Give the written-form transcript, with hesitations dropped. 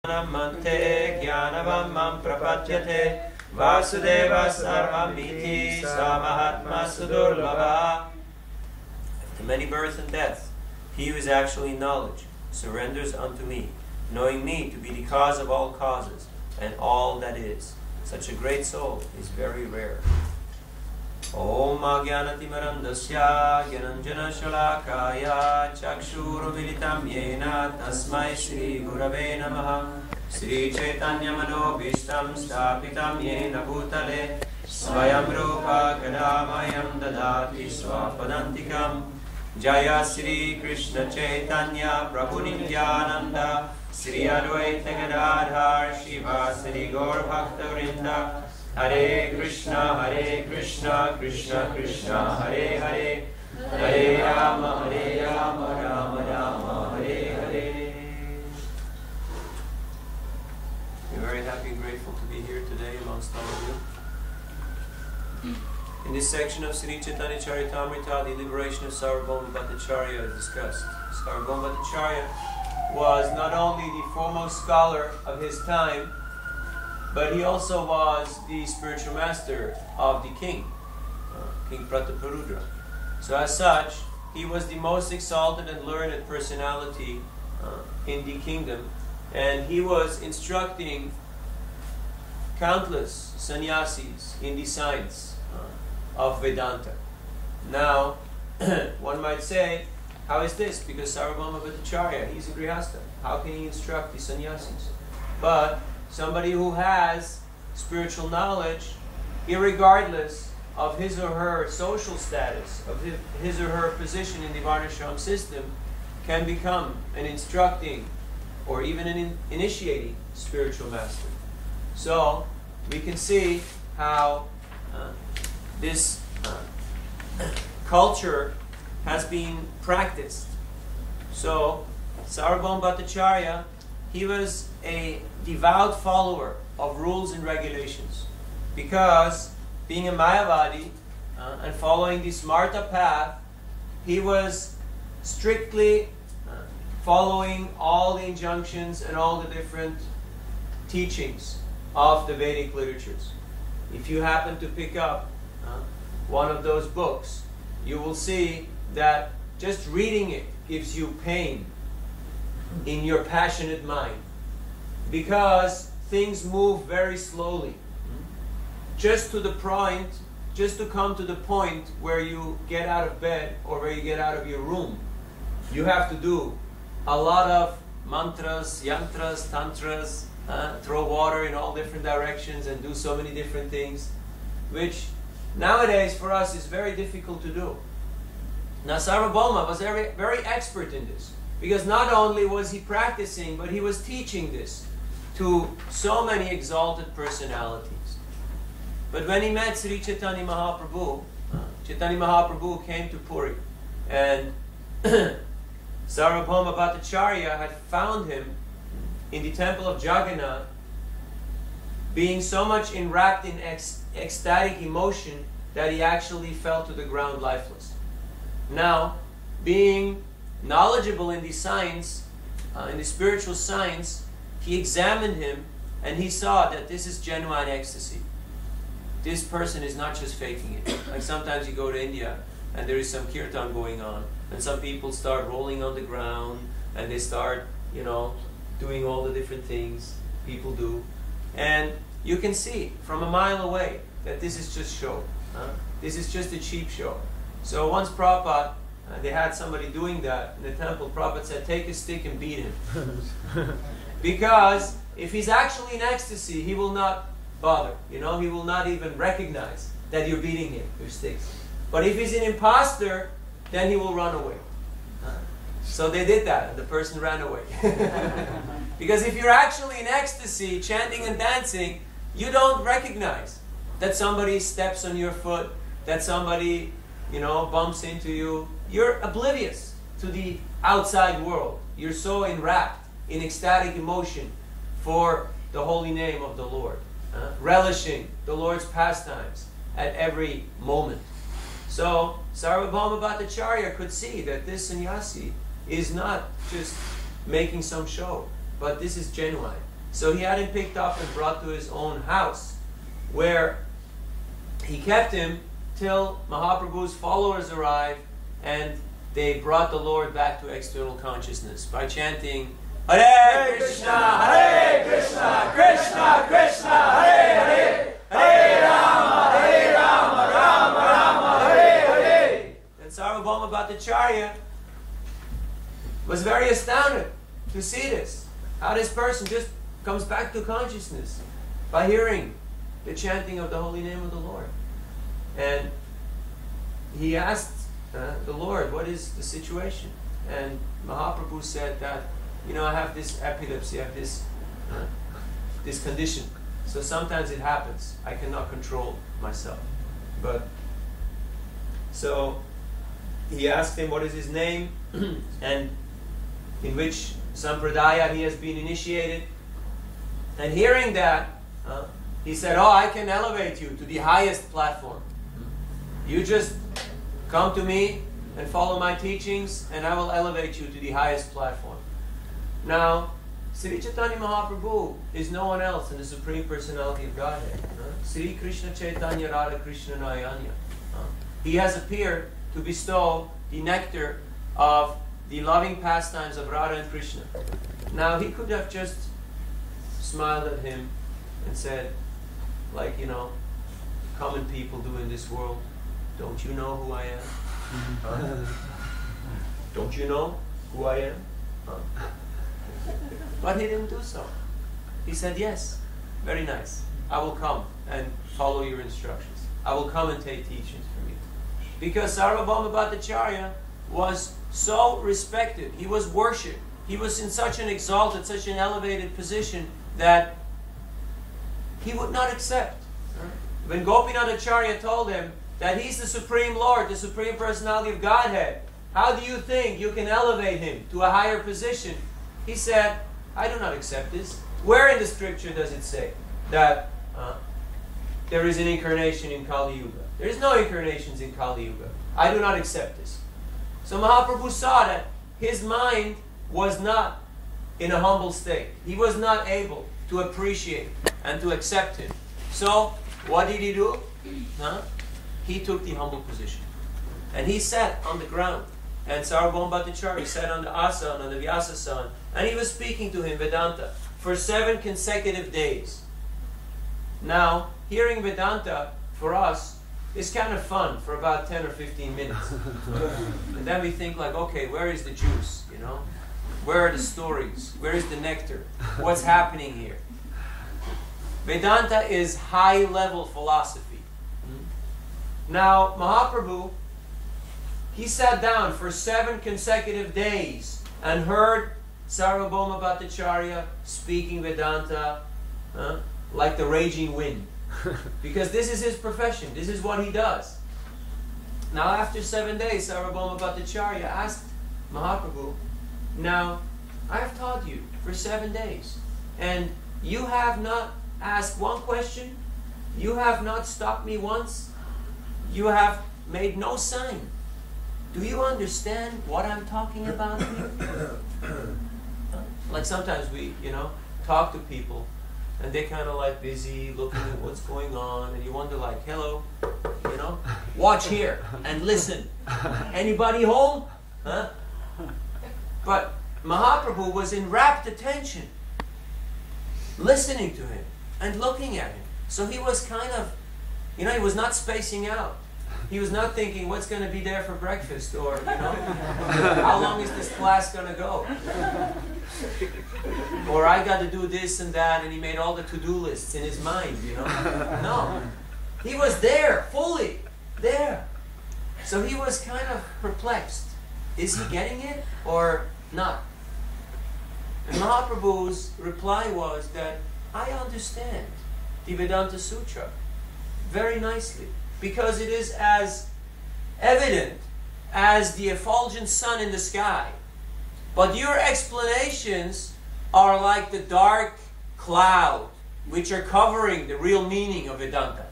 Mante Jnanavamam Prapadyate Vasudeva Sarvamiti Samahatma Sudurlabha. After many births and deaths, he who is actually in knowledge surrenders unto me, knowing me to be the cause of all causes and all that is. Such a great soul is very rare. Om Ajnanatimirandasya Gyananjana Shalakaya Chakshurumilitam Yena Tasmai Shri Gurave Namaha. Shri Chaitanya Manobhishtam Stapitam Yena Bhutale Swayam Rupa Kadamayam Dadati Swapadantikam. Jaya Shri Krishna Chaitanya Prabhu Nityananda Shri Advaita Gadadhar Shiva Shri Gaur Bhakta Vrinda. Hare Krishna, Krishna Krishna, Hare Hare, Hare Rama, Rama Rama, Hare Hare. We're very happy and grateful to be here today amongst all of you. In this section of Sri Chaitanya Charitamrita, the liberation of Sarvabhauma Bhattacharya is discussed. Sarvabhauma Bhattacharya was not only the foremost scholar of his time, but he also was the spiritual master of the king, King Prataparudra. So as such, he was the most exalted and learned personality in the kingdom, and he was instructing countless sannyasis in the science of Vedanta. Now, one might say, how is this? Because Sarvabhauma Bhattacharya, he's a grihastha. How can he instruct the sannyasis? But somebody who has spiritual knowledge, irregardless of his or her social status, of his or her position in the Varnashram system, can become an instructing or even an initiating spiritual master. So we can see how this culture has been practiced. So Sarvabhauma Bhattacharya, he was a devout follower of rules and regulations, because being a Mayavadi and following the Smarta path, he was strictly following all the injunctions and all the different teachings of the Vedic literatures. If you happen to pick up one of those books, you will see that just reading it gives you pain in your passionate mind, because things move very slowly. Just to come to the point where you get out of bed or where you get out of your room, you have to do a lot of mantras, yantras, tantras, throw water in all different directions and do so many different things, which nowadays for us is very difficult to do. Now Sarvabhauma was very expert in this, because not only was he practicing, but he was teaching this to so many exalted personalities. But when he met Sri Chaitanya Mahaprabhu, Chaitanya Mahaprabhu came to Puri, and Sarvabhauma Bhattacharya had found him in the temple of Jagannath, being so much enwrapped in ecstatic emotion that he actually fell to the ground lifeless. Now, being knowledgeable in the science, in the spiritual science, he examined him and he saw that this is genuine ecstasy. This person is not just faking it. Like sometimes you go to India and there is some kirtan going on, and some people start rolling on the ground and they start, doing all the different things people do. And you can see from a mile away that this is just show. This is just a cheap show. So once Prabhupada, they had somebody doing that in the temple, Prabhupada said, take a stick and beat him. Because if he's actually in ecstasy, he will not bother. He will not even recognize that you're beating him with sticks. But if he's an imposter, then he will run away. So they did that, and the person ran away. Because if you're actually in ecstasy, chanting and dancing, you don't recognize that somebody steps on your foot, that somebody, bumps into you. You're oblivious to the outside world. You're so enwrapped in ecstatic emotion for the holy name of the Lord, relishing the Lord's pastimes at every moment. So Sarvabhauma Bhattacharya could see that this sannyasi is not just making some show, but this is genuine. So he had him picked up and brought to his own house, where he kept him till Mahaprabhu's followers arrived, and they brought the Lord back to external consciousness by chanting Hare Krishna, Hare Krishna, Krishna Krishna, Hare Hare, Hare Rama, Hare Rama, Rama Rama, Hare Hare. And Sarvabhauma Bhattacharya was very astounded to see this. How this person just comes back to consciousness by hearing the chanting of the holy name of the Lord. And he asked the Lord, what is the situation? And Mahaprabhu said that, you know, I have this epilepsy, I have this condition. So sometimes it happens. I cannot control myself. But so he asked him what is his name and in which sampradaya he has been initiated. And hearing that, he said, oh, I can elevate you to the highest platform. You just come to me and follow my teachings, and I will elevate you to the highest platform. Now, Sri Chaitanya Mahaprabhu is no one else than the Supreme Personality of Godhead. Sri Krishna Chaitanya Radha Krishna Nayanya. He has appeared to bestow the nectar of the loving pastimes of Radha and Krishna. Now, he could have just smiled at him and said, like, you know, common people do in this world, don't you know who I am? Don't you know who I am? But he didn't do so. He said, yes, very nice. I will come and follow your instructions. I will come and take teachings from you. Because Sarvabhauma Bhattacharya was so respected. He was worshipped. He was in such an exalted, such an elevated position that he would not accept. When Gopinathacharya told him that he's the Supreme Lord, the Supreme Personality of Godhead, how do you think you can elevate him to a higher position? He said, I do not accept this. Where in the scripture does it say that there is an incarnation in Kali Yuga? There is no incarnations in Kali Yuga. I do not accept this. So Mahaprabhu saw that his mind was not in a humble state. He was not able to appreciate and to accept him. So what did he do? He took the humble position. And he sat on the ground. And Sarvabhauma Bhattacharya sat on the asana, on the Vyasasana, and he was speaking to him Vedanta for 7 consecutive days. Now, hearing Vedanta for us is kind of fun for about 10 or 15 minutes. And then we think like, okay, where is the juice, you know? Where are the stories? Where is the nectar? What's happening here? Vedanta is high-level philosophy. Now, Mahaprabhu, he sat down for 7 consecutive days and heard Sarvabhauma Bhattacharya speaking Vedanta like the raging wind. Because this is his profession. This is what he does. Now, after 7 days, Sarvabhauma Bhattacharya asked Mahaprabhu, now, I have taught you for 7 days, and you have not asked one question, you have not stopped me once, you have made no sign. Do you understand what I'm talking about here? Like sometimes we, you know, talk to people, and they're kind of like busy looking at what's going on, and you wonder like, hello, you know, watch here and listen. Anybody home? Huh? But Mahaprabhu was in rapt attention, listening to him and looking at him. So he was kind of, you know, he was not spacing out. He was not thinking, what's going to be there for breakfast? Or, you know, how long is this class going to go? Or I got to do this and that, and he made all the to-do lists in his mind, you know. No. He was there, fully there. So he was kind of perplexed. Is he getting it or not? And Mahaprabhu's reply was that, I understand the Vedanta Sutra very nicely, because it is as evident as the effulgent sun in the sky. But your explanations are like the dark cloud which are covering the real meaning of Vedanta.